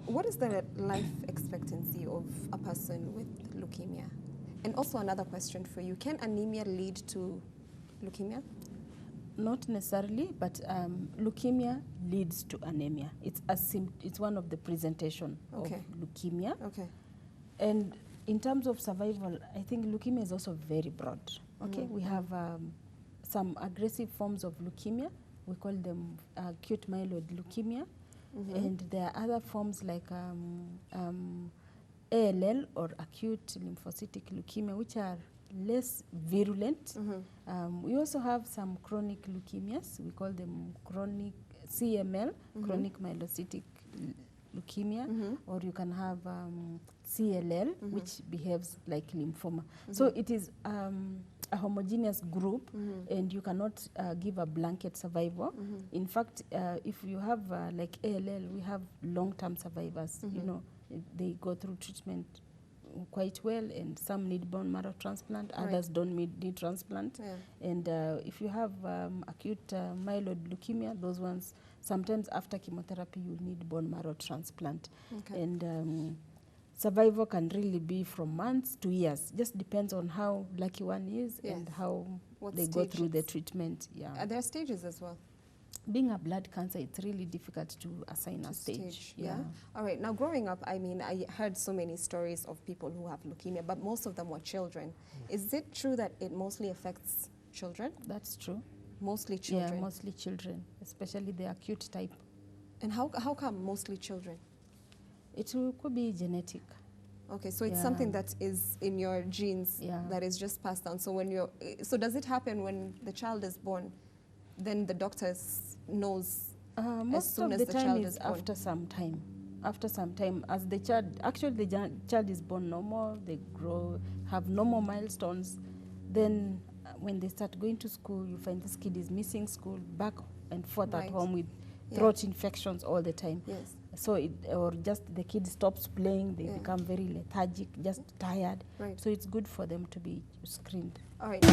what is the life expectancy of a person with leukemia? And also another question for you, can anemia lead to leukemia? Not necessarily, but leukemia leads to anemia. It's one of the presentation of leukemia. Okay. And in terms of survival, I think leukemia is also very broad. Okay, we have some aggressive forms of leukemia. We call them acute myeloid leukemia. And there are other forms like ALL or acute lymphocytic leukemia, which are less virulent. We also have some chronic leukemias. We call them chronic CML, chronic myelocytic leukemia, or you can have CLL, which behaves like lymphoma. So it is a homogeneous group, and you cannot give a blanket survival. In fact, if you have like ALL, we have long-term survivors. You know, they go through treatment quite well, and some need bone marrow transplant, others don't need transplant. And if you have acute myeloid leukemia, those ones, sometimes after chemotherapy, you need bone marrow transplant. And survival can really be from months to years. Just depends on how lucky one is and how they go through the treatment. Are there stages as well? Being a blood cancer, it's really difficult to assign a stage. Yeah. All right. Now, growing up, I mean, I heard so many stories of people who have leukemia, but most of them were children. Is it true that it mostly affects children? That's true. Mostly children? Yeah, mostly children, especially the acute type. And how come mostly children? It could be genetic. Okay, so it's something that is in your genes that is just passed down. So so does it happen when the child is born? Then the doctor knows as soon as the child is born? After some time. After some time, as the child is born normal, they grow, have normal milestones. Then when they start going to school, you find this kid is missing school, back and forth at home with throat infections all the time. Yes. So or just the kid stops playing, they become very lethargic, just tired. So it's good for them to be screened. All right.